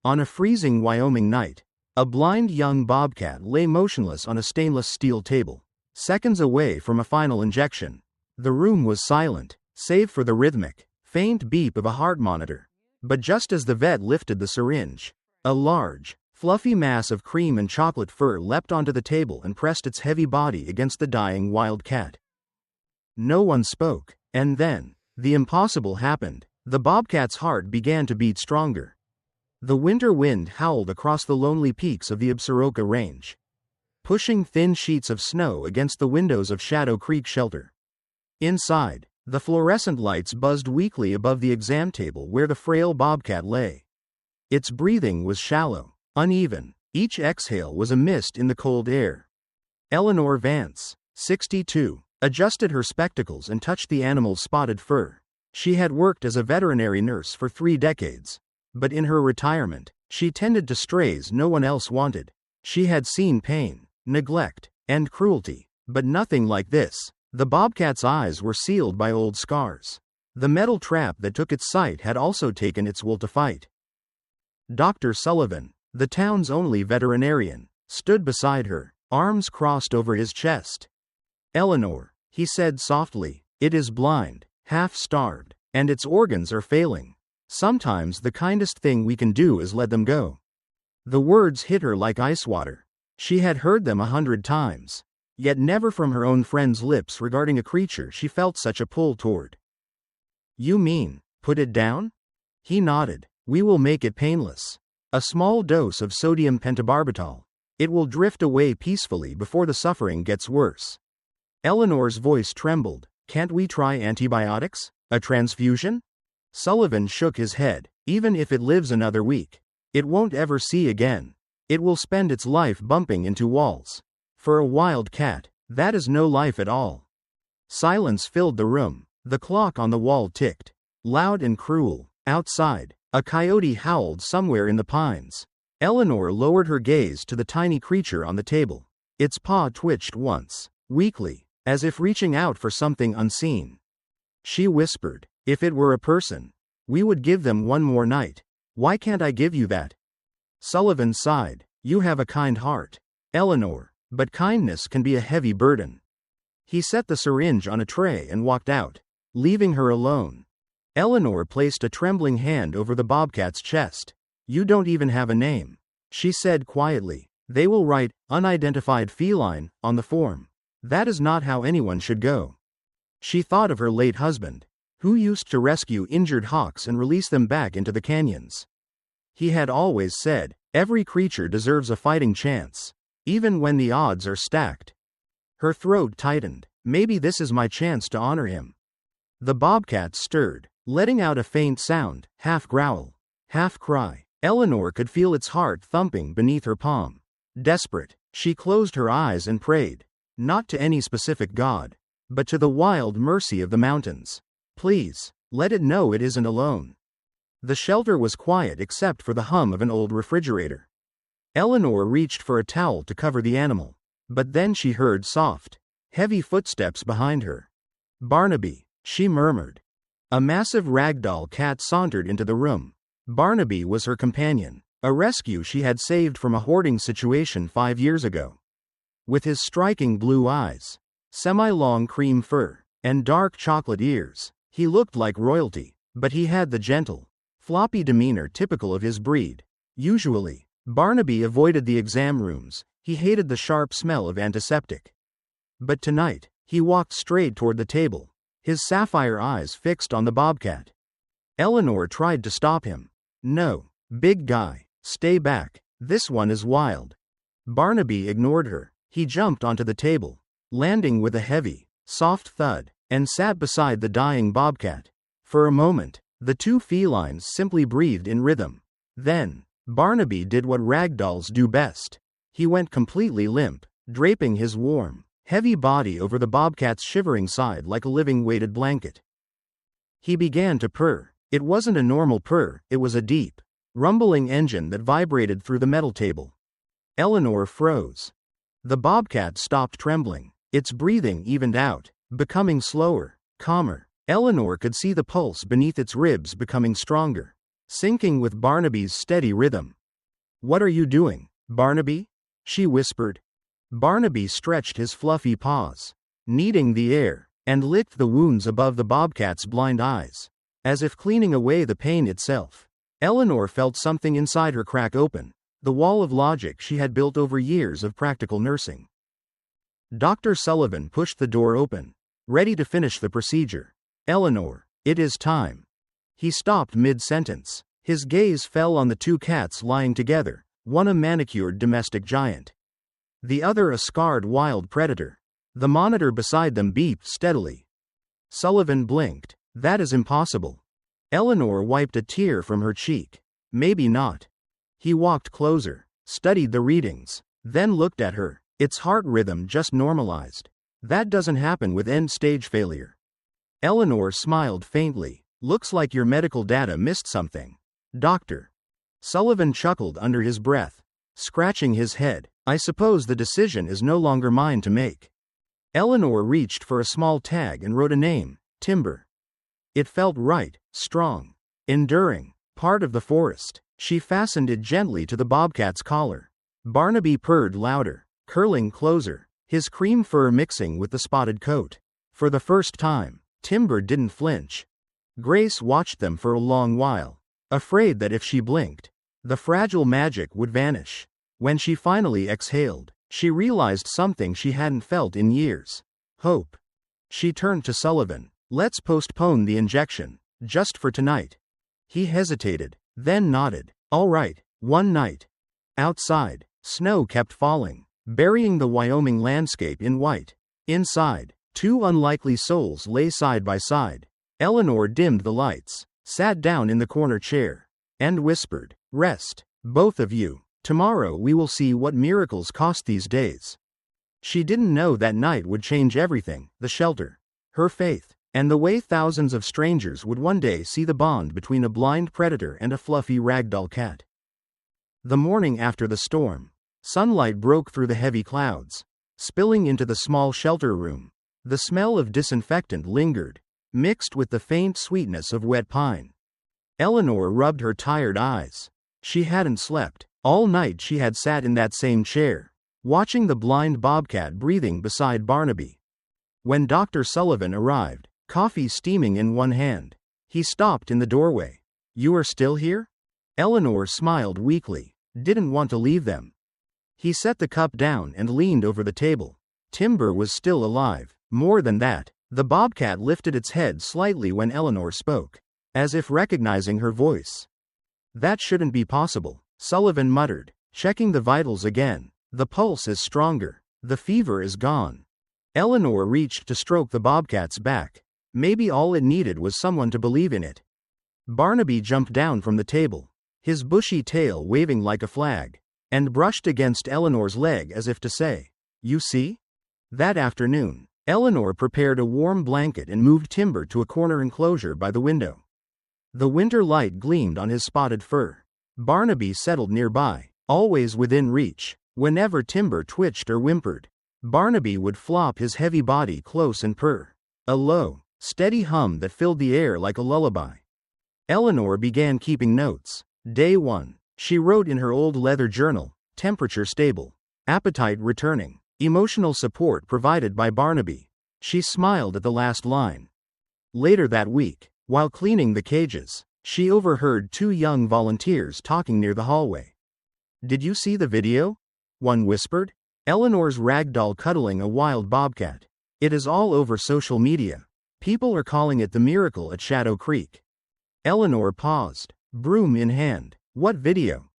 On a freezing Wyoming night, a blind young bobcat lay motionless on a stainless steel table, seconds away from a final injection. The room was silent, save for the rhythmic, faint beep of a heart monitor. But just as the vet lifted the syringe, a large, fluffy mass of cream and chocolate fur leapt onto the table and pressed its heavy body against the dying wild cat. No one spoke, and then, the impossible happened. The bobcat's heart began to beat stronger. The winter wind howled across the lonely peaks of the Absaroka Range, pushing thin sheets of snow against the windows of Shadow Creek Shelter. Inside, the fluorescent lights buzzed weakly above the exam table where the frail bobcat lay. Its breathing was shallow, uneven. Each exhale was a mist in the cold air. Eleanor Vance, 62, adjusted her spectacles and touched the animal's spotted fur. She had worked as a veterinary nurse for 3 decades. But in her retirement, she tended to strays no one else wanted. She had seen pain, neglect, and cruelty, but nothing like this. The bobcat's eyes were sealed by old scars. The metal trap that took its sight had also taken its will to fight. Dr. Sullivan, the town's only veterinarian, stood beside her, arms crossed over his chest. "Eleanor," he said softly, "it is blind, half-starved, and its organs are failing. Sometimes the kindest thing we can do is let them go." The words hit her like ice water. She had heard them 100 times, yet never from her own friend's lips regarding a creature she felt such a pull toward. "You mean, put it down?" He nodded. "We will make it painless. A small dose of sodium pentobarbital. It will drift away peacefully before the suffering gets worse." Eleanor's voice trembled. "Can't we try antibiotics? A transfusion?" Sullivan shook his head. "Even if it lives another week, it won't ever see again. It will spend its life bumping into walls. For a wild cat, that is no life at all." Silence filled the room. The clock on the wall ticked, loud and cruel. Outside, a coyote howled somewhere in the pines. Eleanor lowered her gaze to the tiny creature on the table. Its paw twitched once, weakly, as if reaching out for something unseen. She whispered, "If it were a person, we would give them one more night. Why can't I give you that?" Sullivan sighed. "You have a kind heart, Eleanor, but kindness can be a heavy burden." He set the syringe on a tray and walked out, leaving her alone. Eleanor placed a trembling hand over the bobcat's chest. "You don't even have a name," she said quietly. "They will write, unidentified feline, on the form. That is not how anyone should go." She thought of her late husband, who used to rescue injured hawks and release them back into the canyons. He had always said, "Every creature deserves a fighting chance, even when the odds are stacked." Her throat tightened. "Maybe this is my chance to honor him." The bobcat stirred, letting out a faint sound, half growl, half cry. Eleanor could feel its heart thumping beneath her palm. Desperate, she closed her eyes and prayed, not to any specific god, but to the wild mercy of the mountains. "Please, let it know it isn't alone." The shelter was quiet except for the hum of an old refrigerator. Eleanor reached for a towel to cover the animal, but then she heard soft, heavy footsteps behind her. "Barnaby," she murmured. A massive ragdoll cat sauntered into the room. Barnaby was her companion, a rescue she had saved from a hoarding situation 5 years ago. With his striking blue eyes, semi-long cream fur, and dark chocolate ears, he looked like royalty, but he had the gentle, floppy demeanor typical of his breed. Usually, Barnaby avoided the exam rooms. He hated the sharp smell of antiseptic. But tonight, he walked straight toward the table, his sapphire eyes fixed on the bobcat. Eleanor tried to stop him. "No, big guy, stay back. This one is wild." Barnaby ignored her. He jumped onto the table, landing with a heavy, soft thud, and sat beside the dying bobcat. For a moment, the two felines simply breathed in rhythm. Then, Barnaby did what ragdolls do best. He went completely limp, draping his warm, heavy body over the bobcat's shivering side like a living weighted blanket. He began to purr. It wasn't a normal purr, it was a deep, rumbling engine that vibrated through the metal table. Eleanor froze. The bobcat stopped trembling. Its breathing evened out, becoming slower, calmer. Eleanor could see the pulse beneath its ribs becoming stronger. syncing with Barnaby's steady rhythm. "What are you doing, Barnaby?" she whispered. Barnaby stretched his fluffy paws, kneading the air, and licked the wounds above the bobcat's blind eyes, as if cleaning away the pain itself. Eleanor felt something inside her crack open, the wall of logic she had built over years of practical nursing. Dr. Sullivan pushed the door open, ready to finish the procedure. "Eleanor, it is time." He stopped mid-sentence. His gaze fell on the two cats lying together, one a manicured domestic giant, the other a scarred wild predator. The monitor beside them beeped steadily. Sullivan blinked. "That is impossible." Eleanor wiped a tear from her cheek. "Maybe not." He walked closer, studied the readings, then looked at her. Its heart rhythm just normalized. "That doesn't happen with end-stage failure." Eleanor smiled faintly. "Looks like your medical data missed something, Doctor." Sullivan chuckled under his breath, scratching his head. "I suppose the decision is no longer mine to make." Eleanor reached for a small tag and wrote a name, Timber. It felt right, strong, enduring, part of the forest. She fastened it gently to the bobcat's collar. Barnaby purred louder, curling closer, his cream fur mixing with the spotted coat. For the first time, Timber didn't flinch. Grace watched them for a long while, afraid that if she blinked, the fragile magic would vanish. When she finally exhaled, she realized something she hadn't felt in years. Hope. She turned to Sullivan. "Let's postpone the injection, just for tonight." He hesitated, then nodded. "All right." One night, outside, snow kept falling, burying the Wyoming landscape in white. Inside, two unlikely souls lay side by side. Eleanor dimmed the lights, sat down in the corner chair, and whispered, "Rest, both of you. Tomorrow we will see what miracles cost these days." She didn't know that night would change everything: the shelter, her faith, and the way thousands of strangers would one day see the bond between a blind predator and a fluffy ragdoll cat. The morning after the storm, sunlight broke through the heavy clouds, spilling into the small shelter room. The smell of disinfectant lingered, mixed with the faint sweetness of wet pine. Eleanor rubbed her tired eyes. She hadn't slept. All night she had sat in that same chair, watching the blind bobcat breathing beside Barnaby. When Dr. Sullivan arrived, coffee steaming in one hand, he stopped in the doorway. "You are still here?" Eleanor smiled weakly. Didn't want to leave them. He set the cup down and leaned over the table. Timber was still alive. More than that, the bobcat lifted its head slightly when Eleanor spoke, as if recognizing her voice. "That shouldn't be possible," Sullivan muttered, checking the vitals again. "The pulse is stronger. The fever is gone." Eleanor reached to stroke the bobcat's back. Maybe all it needed was someone to believe in it. Barnaby jumped down from the table, his bushy tail waving like a flag, and brushed against Eleanor's leg as if to say, "You see?" That afternoon, Eleanor prepared a warm blanket and moved Timber to a corner enclosure by the window. The winter light gleamed on his spotted fur. Barnaby settled nearby, always within reach. Whenever Timber twitched or whimpered, Barnaby would flop his heavy body close and purr, a low, steady hum that filled the air like a lullaby. Eleanor began keeping notes. Day 1. She wrote in her old leather journal, "Temperature stable. Appetite returning. Emotional support provided by Barnaby." She smiled at the last line. Later that week, while cleaning the cages, she overheard two young volunteers talking near the hallway. "Did you see the video?" one whispered. "Eleanor's ragdoll cuddling a wild bobcat. It is all over social media. People are calling it the miracle at Shadow Creek." Eleanor paused, broom in hand. "What video?"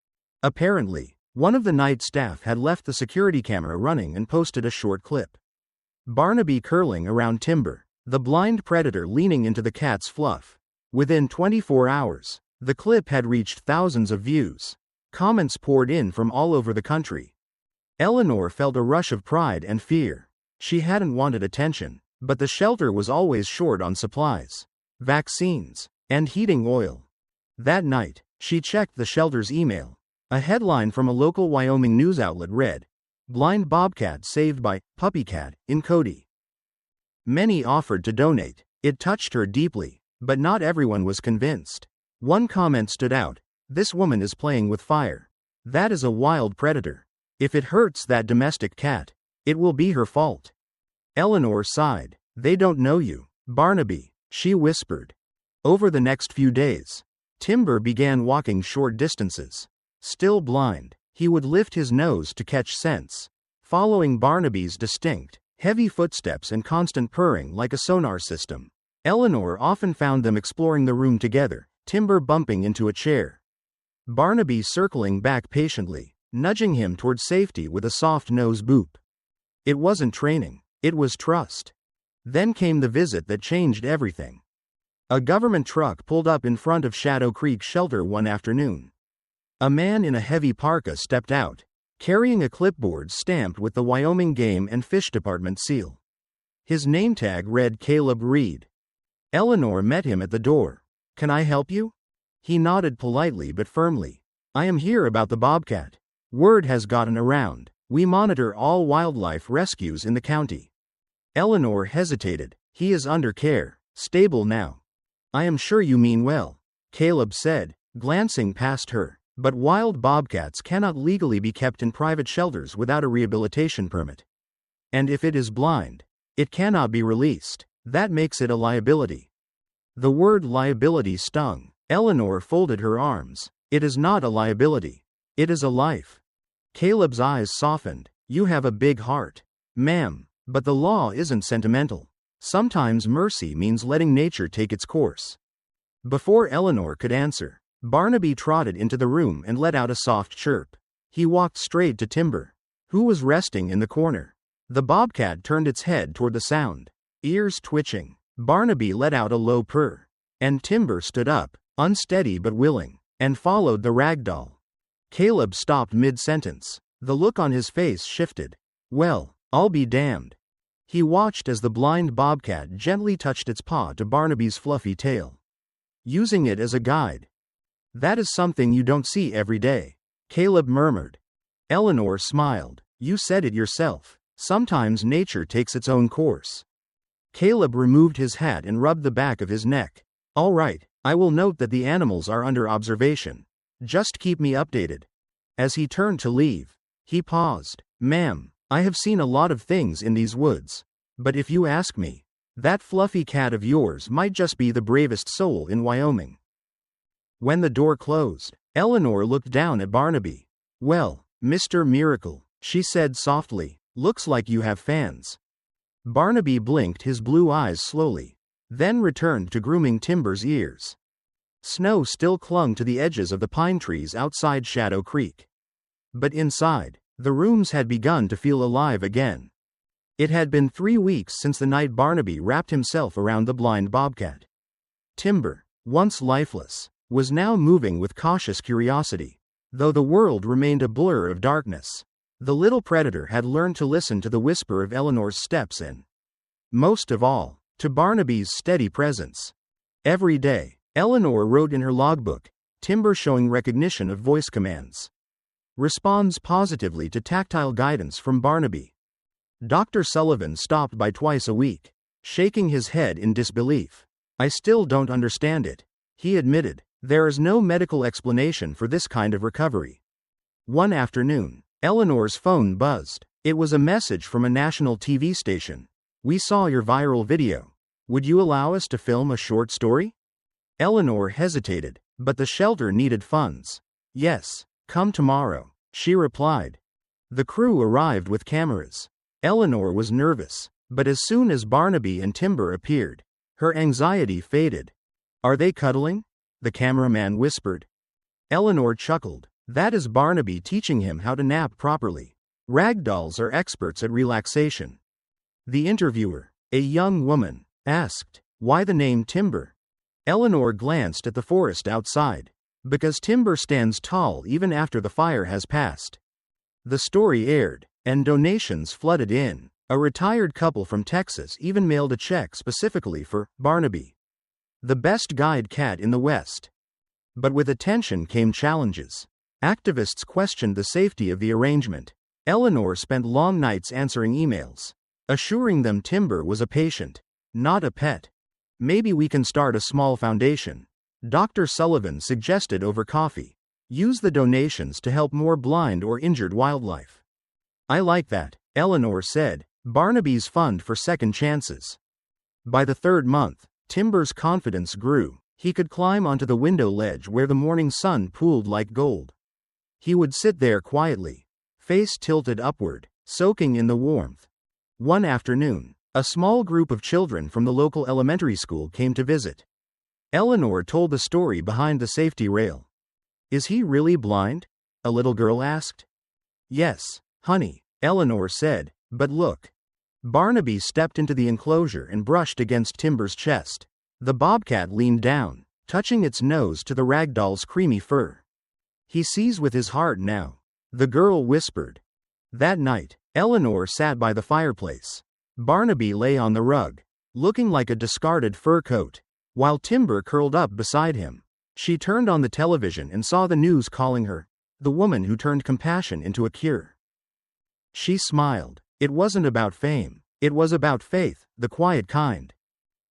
Apparently, one of the night staff had left the security camera running and posted a short clip. Barnaby curling around Timber, the blind predator leaning into the cat's fluff. Within 24 hours, the clip had reached thousands of views. Comments poured in from all over the country. Eleanor felt a rush of pride and fear. She hadn't wanted attention, but the shelter was always short on supplies, vaccines, and heating oil. That night, she checked the shelter's email. A headline from a local Wyoming news outlet read, "Blind Bobcat saved by Puppycat in Cody." Many offered to donate. It touched her deeply, but not everyone was convinced. One comment stood out. This woman is playing with fire. That is a wild predator. If it hurts that domestic cat, it will be her fault. Eleanor sighed. They don't know you, Barnaby, she whispered. Over the next few days, Timber began walking short distances. Still blind, he would lift his nose to catch scents, following Barnaby's distinct, heavy footsteps and constant purring like a sonar system. Eleanor often found them exploring the room together, Timber bumping into a chair, Barnaby circling back patiently, nudging him toward safety with a soft nose boop. It wasn't training, it was trust. Then came the visit that changed everything. A government truck pulled up in front of Shadow Creek Shelter one afternoon. A man in a heavy parka stepped out, carrying a clipboard stamped with the Wyoming Game and Fish Department seal. His name tag read Caleb Reed. Eleanor met him at the door. Can I help you? He nodded politely but firmly. I am here about the Bobcat. Word has gotten around. We monitor all wildlife rescues in the county. Eleanor hesitated. He is under care, stable now. I am sure you mean well, Caleb said, glancing past her. But wild bobcats cannot legally be kept in private shelters without a rehabilitation permit. And if it is blind, it cannot be released. That makes it a liability. The word liability stung. Eleanor folded her arms. It is not a liability. It is a life. Caleb's eyes softened. You have a big heart, ma'am, but the law isn't sentimental. Sometimes mercy means letting nature take its course. Before Eleanor could answer, Barnaby trotted into the room and let out a soft chirp. He walked straight to Timber, who was resting in the corner. The bobcat turned its head toward the sound, ears twitching. Barnaby let out a low purr, and Timber stood up, unsteady but willing, and followed the ragdoll. Caleb stopped mid-sentence. The look on his face shifted. Well, I'll be damned. He watched as the blind bobcat gently touched its paw to Barnaby's fluffy tail, using it as a guide. That is something you don't see every day, Caleb murmured. Eleanor smiled. You said it yourself. Sometimes nature takes its own course. Caleb removed his hat and rubbed the back of his neck. All right, I will note that the animals are under observation. Just keep me updated. As he turned to leave, he paused. Ma'am, I have seen a lot of things in these woods. But if you ask me, that fluffy cat of yours might just be the bravest soul in Wyoming. When the door closed, Eleanor looked down at Barnaby. Well, Mr. Miracle, she said softly, looks like you have fans. Barnaby blinked his blue eyes slowly, then returned to grooming Timber's ears. Snow still clung to the edges of the pine trees outside Shadow Creek. But inside, the rooms had begun to feel alive again. It had been 3 weeks since the night Barnaby wrapped himself around the blind bobcat. Timber, once lifeless, was now moving with cautious curiosity. Though the world remained a blur of darkness, the little predator had learned to listen to the whisper of Eleanor's steps and, most of all, to Barnaby's steady presence. Every day, Eleanor wrote in her logbook, Timber showing recognition of voice commands. Responds positively to tactile guidance from Barnaby. Dr. Sullivan stopped by twice a week, shaking his head in disbelief. I still don't understand it, he admitted. There is no medical explanation for this kind of recovery. One afternoon, Eleanor's phone buzzed. It was a message from a national TV station. We saw your viral video. Would you allow us to film a short story? Eleanor hesitated, but the shelter needed funds. Yes, come tomorrow, she replied. The crew arrived with cameras. Eleanor was nervous, but as soon as Barnaby and Timber appeared, her anxiety faded. Are they cuddling? The cameraman whispered. Eleanor chuckled. That is Barnaby teaching him how to nap properly. Ragdolls are experts at relaxation. The interviewer, a young woman, asked, why the name Timber? Eleanor glanced at the forest outside. Because Timber stands tall even after the fire has passed. The story aired, and donations flooded in. A retired couple from Texas even mailed a check specifically for Barnaby, the best guide cat in the West. But with attention came challenges. Activists questioned the safety of the arrangement. Eleanor spent long nights answering emails, assuring them Timber was a patient, not a pet. Maybe we can start a small foundation, Dr. Sullivan suggested over coffee. Use the donations to help more blind or injured wildlife. I like that, Eleanor said. Barnaby's fund for second chances. By the third month, Timber's confidence grew. He could climb onto the window ledge where the morning sun pooled like gold. He would sit there quietly, face tilted upward, soaking in the warmth. One afternoon, a small group of children from the local elementary school came to visit. Eleanor told the story behind the safety rail. Is he really blind? A little girl asked. Yes, honey, Eleanor said, but look. Barnaby stepped into the enclosure and brushed against Timber's chest. The bobcat leaned down, touching its nose to the ragdoll's creamy fur. He sees with his heart now, the girl whispered. That night, Eleanor sat by the fireplace. Barnaby lay on the rug, looking like a discarded fur coat, while Timber curled up beside him. She turned on the television and saw the news calling her the woman who turned compassion into a cure. She smiled. It wasn't about fame, it was about faith, the quiet kind.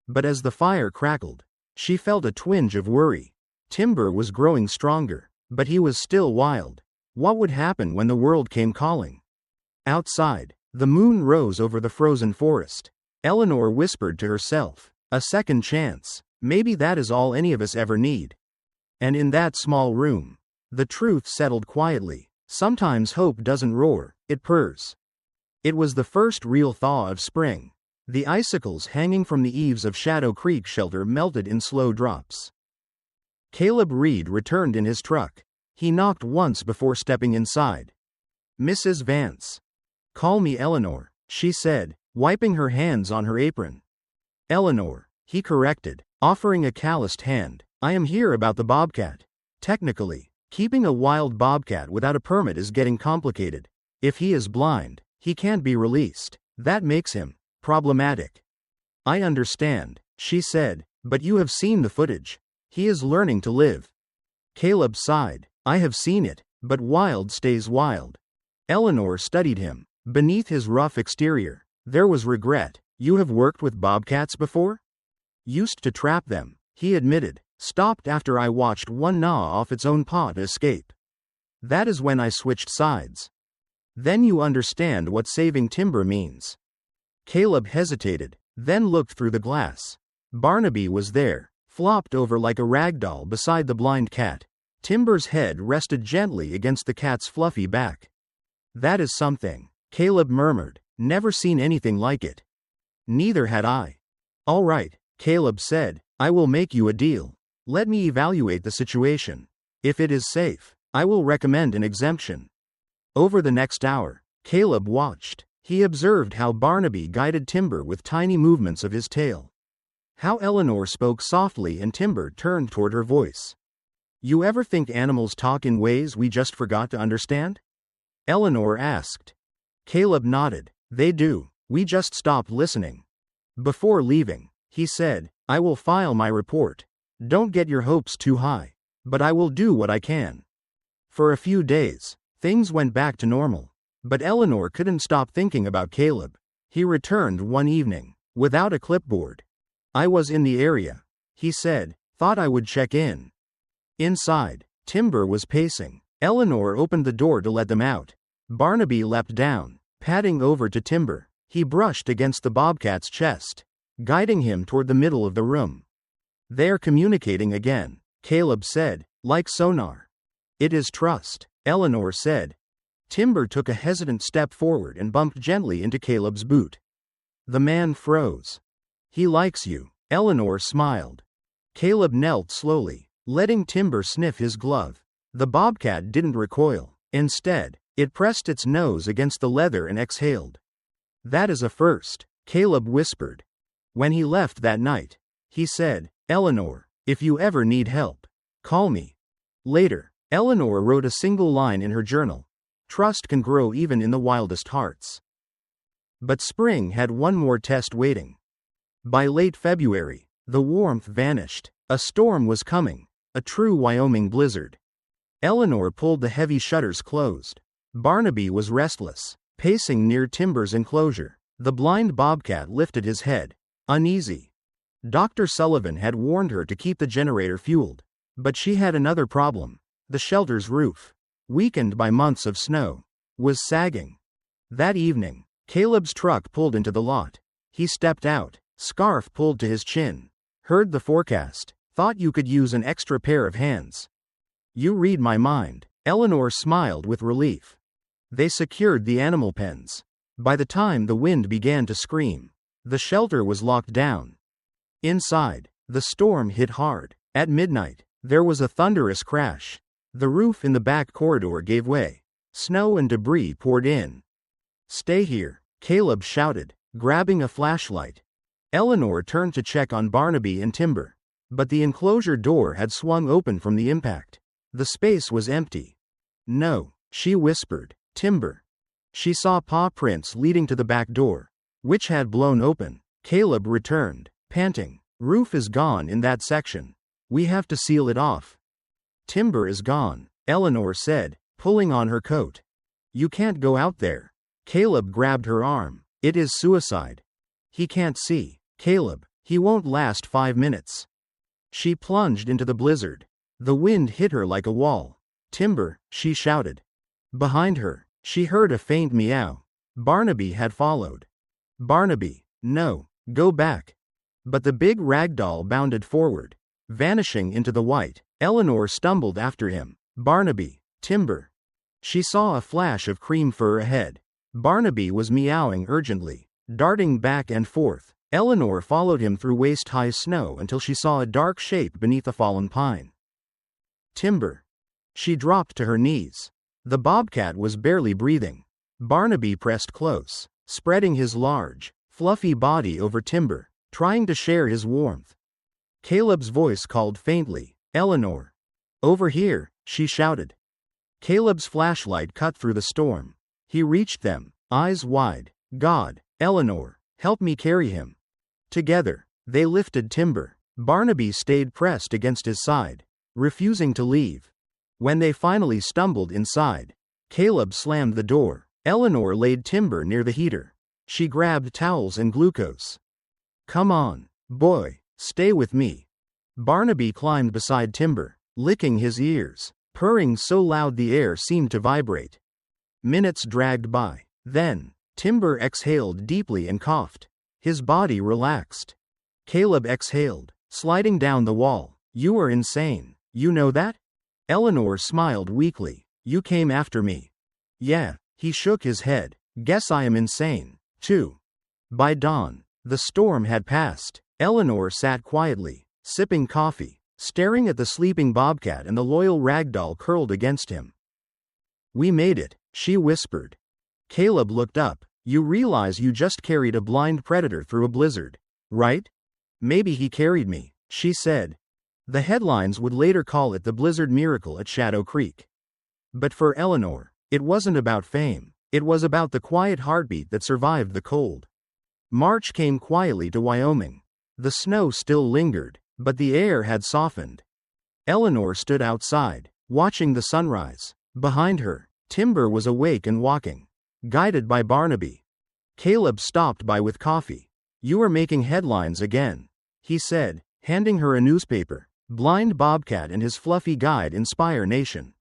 But as the fire crackled, she felt a twinge of worry. Timber was growing stronger, but he was still wild. What would happen when the world came calling? Outside, the moon rose over the frozen forest. Eleanor whispered to herself, a second chance, maybe that is all any of us ever need. And in that small room, the truth settled quietly. Sometimes hope doesn't roar, it purrs. It was the first real thaw of spring. The icicles hanging from the eaves of Shadow Creek shelter melted in slow drops. Caleb Reed returned in his truck. He knocked once before stepping inside. Mrs. Vance. Call me Eleanor, she said, wiping her hands on her apron. Eleanor, he corrected, offering a calloused hand. I am here about the bobcat. Technically, keeping a wild bobcat without a permit is getting complicated. If he is blind, he can't be released. That makes him problematic. I understand, she said, but you have seen the footage. He is learning to live. Caleb sighed. I have seen it, but wild stays wild. Eleanor studied him. Beneath his rough exterior, there was regret. You have worked with bobcats before? Used to trap them, he admitted. Stopped after I watched one gnaw off its own paw to escape. That is when I switched sides. Then you understand what saving Timber means. Caleb hesitated, then looked through the glass. Barnaby was there, flopped over like a rag doll beside the blind cat. Timber's head rested gently against the cat's fluffy back. That is something, Caleb murmured. Never seen anything like it. Neither had I. All right, Caleb said, I will make you a deal. Let me evaluate the situation. If it is safe, I will recommend an exemption. Over the next hour, Caleb watched. He observed how Barnaby guided Timber with tiny movements of his tail. How Eleanor spoke softly and Timber turned toward her voice. You ever think animals talk in ways we just forgot to understand? Eleanor asked. Caleb nodded. They do. We just stopped listening. Before leaving, he said, I will file my report. Don't get your hopes too high. But I will do what I can. For a few days, things went back to normal. But Eleanor couldn't stop thinking about Caleb. He returned one evening, without a clipboard. I was in the area, he said, thought I would check in. Inside, Timber was pacing. Eleanor opened the door to let them out. Barnaby leapt down, padding over to Timber. He brushed against the bobcat's chest, guiding him toward the middle of the room. They're communicating again, Caleb said, like sonar. It is trust, Eleanor said. Timber took a hesitant step forward and bumped gently into Caleb's boot. The man froze. He likes you, Eleanor smiled. Caleb knelt slowly, letting Timber sniff his glove. The bobcat didn't recoil. Instead, it pressed its nose against the leather and exhaled. That is a first, Caleb whispered. When he left that night, he said, Eleanor, if you ever need help, call me. Later, Eleanor wrote a single line in her journal. Trust can grow even in the wildest hearts. But spring had one more test waiting. By late February, the warmth vanished. A storm was coming, a true Wyoming blizzard. Eleanor pulled the heavy shutters closed. Barnaby was restless, pacing near Timber's enclosure. The blind bobcat lifted his head, uneasy. Dr. Sullivan had warned her to keep the generator fueled. But she had another problem. The shelter's roof, weakened by months of snow, was sagging. That evening, Caleb's truck pulled into the lot. He stepped out, scarf pulled to his chin. Heard the forecast. Thought you could use an extra pair of hands. You read my mind. Eleanor smiled with relief. They secured the animal pens. By the time the wind began to scream, the shelter was locked down. Inside, the storm hit hard. At midnight, there was a thunderous crash. The roof in the back corridor gave way. Snow and debris poured in. Stay here, Caleb shouted, grabbing a flashlight. Eleanor turned to check on Barnaby and Timber. But the enclosure door had swung open from the impact. The space was empty. No, she whispered. Timber. She saw paw prints leading to the back door, which had blown open. Caleb returned, panting. Roof is gone in that section. We have to seal it off. Timber is gone, Eleanor said, pulling on her coat. You can't go out there. Caleb grabbed her arm. It is suicide. He can't see. Caleb, he won't last 5 minutes. She plunged into the blizzard. The wind hit her like a wall. Timber, she shouted. Behind her, she heard a faint meow. Barnaby had followed. Barnaby, no, go back. But the big Ragdoll bounded forward, vanishing into the white. Eleanor stumbled after him. Barnaby, Timber. She saw a flash of cream fur ahead. Barnaby was meowing urgently, darting back and forth. Eleanor followed him through waist-high snow until she saw a dark shape beneath a fallen pine. Timber. She dropped to her knees. The bobcat was barely breathing. Barnaby pressed close, spreading his large, fluffy body over Timber, trying to share his warmth. Caleb's voice called faintly, Eleanor. Over here, she shouted. Caleb's flashlight cut through the storm. He reached them, eyes wide. God, Eleanor, help me carry him. Together, they lifted Timber. Barnaby stayed pressed against his side, refusing to leave. When they finally stumbled inside, Caleb slammed the door. Eleanor laid Timber near the heater. She grabbed towels and glucose. Come on, boy, stay with me. Barnaby climbed beside Timber, licking his ears, purring so loud the air seemed to vibrate. Minutes dragged by. Then, Timber exhaled deeply and coughed. His body relaxed. Caleb exhaled, sliding down the wall. You are insane. You know that? Eleanor smiled weakly. You came after me. Yeah, he shook his head. Guess I am insane, too. By dawn, the storm had passed. Eleanor sat quietly, sipping coffee, staring at the sleeping bobcat and the loyal Ragdoll curled against him. We made it, she whispered. Caleb looked up. You realize you just carried a blind predator through a blizzard, right? Maybe he carried me, she said. The headlines would later call it the blizzard miracle at Shadow Creek. But for Eleanor, it wasn't about fame. It was about the quiet heartbeat that survived the cold. March came quietly to Wyoming. The snow still lingered, but the air had softened. Eleanor stood outside, watching the sunrise. Behind her, Timber was awake and walking, guided by Barnaby. Caleb stopped by with coffee. You are making headlines again, he said, handing her a newspaper. Blind Bobcat and his fluffy guide inspire nation.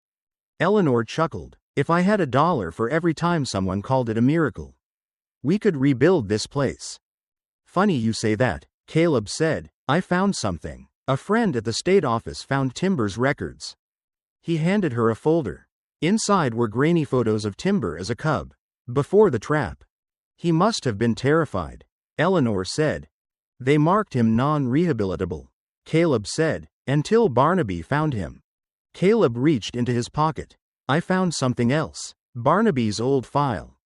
Eleanor chuckled. If I had $1 for every time someone called it a miracle, we could rebuild this place. Funny you say that, Caleb said. I found something. A friend at the state office found Timber's records. He handed her a folder. Inside were grainy photos of Timber as a cub, before the trap. He must have been terrified, Eleanor said. They marked him non-rehabilitable, Caleb said, until Barnaby found him. Caleb reached into his pocket. I found something else. Barnaby's old file.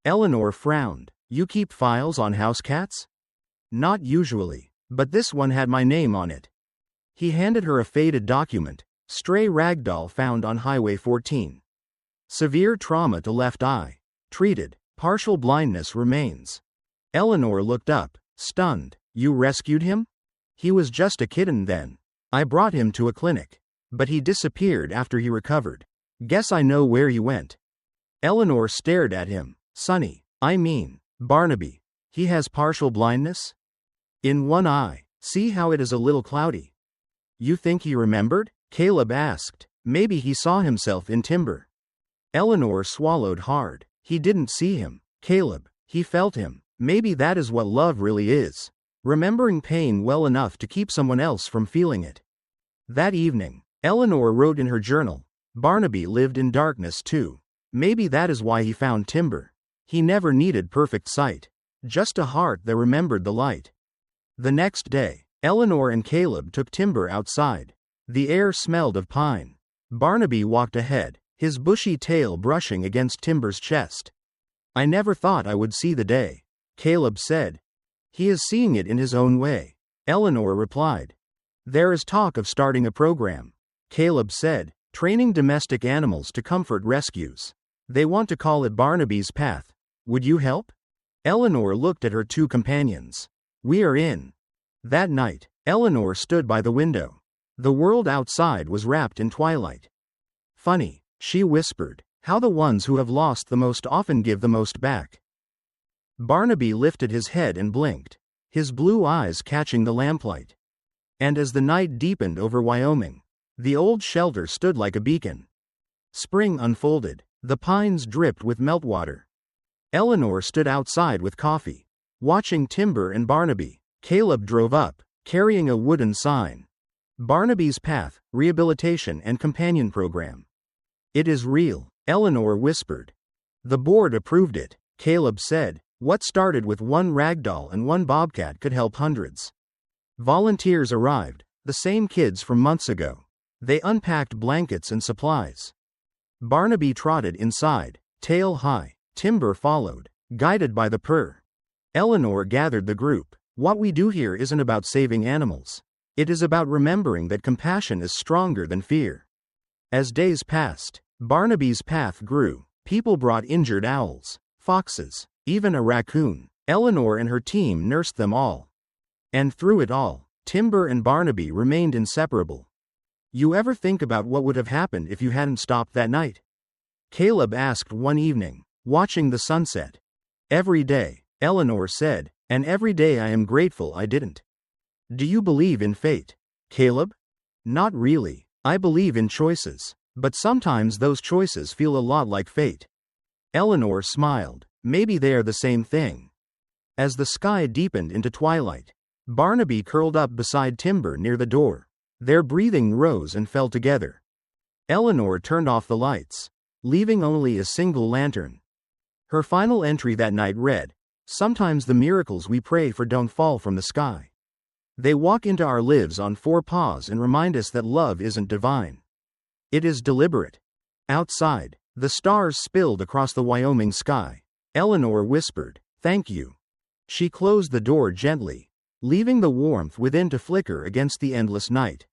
Eleanor frowned. You keep files on house cats? Not usually, but this one had my name on it. He handed her a faded document. Stray Ragdoll found on Highway 14. Severe trauma to left eye. Treated. Partial blindness remains. Eleanor looked up, stunned. You rescued him? He was just a kitten then. I brought him to a clinic. But he disappeared after he recovered. Guess I know where he went. Eleanor stared at him. Sonny, I mean, Barnaby. He has partial blindness? In one eye, See how it is a little cloudy. You think he remembered? Caleb asked. Maybe he saw himself in Timber. Eleanor swallowed hard. He didn't see him, Caleb. He felt him. Maybe that is what love really is. Remembering pain well enough to keep someone else from feeling it. That evening, Eleanor wrote in her journal, Barnaby lived in darkness too. Maybe that is why he found Timber. He never needed perfect sight. Just a heart that remembered the light. The next day, Eleanor and Caleb took Timber outside. The air smelled of pine. Barnaby walked ahead, his bushy tail brushing against Timber's chest. I never thought I would see the day, Caleb said. He is seeing it in his own way, Eleanor replied. There is talk of starting a program, Caleb said, training domestic animals to comfort rescues. They want to call it Barnaby's Path. Would you help? Eleanor looked at her two companions. We are in. That night, Eleanor stood by the window. The world outside was wrapped in twilight. Funny, she whispered, how the ones who have lost the most often give the most back. Barnaby lifted his head and blinked, his blue eyes catching the lamplight. And as the night deepened over Wyoming, the old shelter stood like a beacon. Spring unfolded, the pines dripped with meltwater. Eleanor stood outside with coffee, watching Timber and Barnaby. Caleb drove up, carrying a wooden sign. Barnaby's Path, Rehabilitation and Companion Program. It is real, Eleanor whispered. The board approved it, Caleb said. What started with one Ragdoll and one Bobcat could help hundreds. Volunteers arrived, the same kids from months ago. They unpacked blankets and supplies. Barnaby trotted inside, tail high. Timber followed, guided by the purr. Eleanor gathered the group. What we do here isn't about saving animals. It is about remembering that compassion is stronger than fear. As days passed, Barnaby's path grew. People brought injured owls, foxes, even a raccoon. Eleanor and her team nursed them all. And through it all, Timber and Barnaby remained inseparable. You ever think about what would have happened if you hadn't stopped that night? Caleb asked one evening, watching the sunset. Every day, Eleanor said, and every day I am grateful I didn't. Do you believe in fate, Caleb? Not really. I believe in choices, but sometimes those choices feel a lot like fate. Eleanor smiled. Maybe they are the same thing. As the sky deepened into twilight, Barnaby curled up beside Timber near the door. Their breathing rose and fell together. Eleanor turned off the lights, leaving only a single lantern. Her final entry that night read, Sometimes the miracles we pray for don't fall from the sky. They walk into our lives on four paws and remind us that love isn't divine. It is deliberate. Outside, the stars spilled across the Wyoming sky. Eleanor whispered, Thank you. She closed the door gently, leaving the warmth within to flicker against the endless night.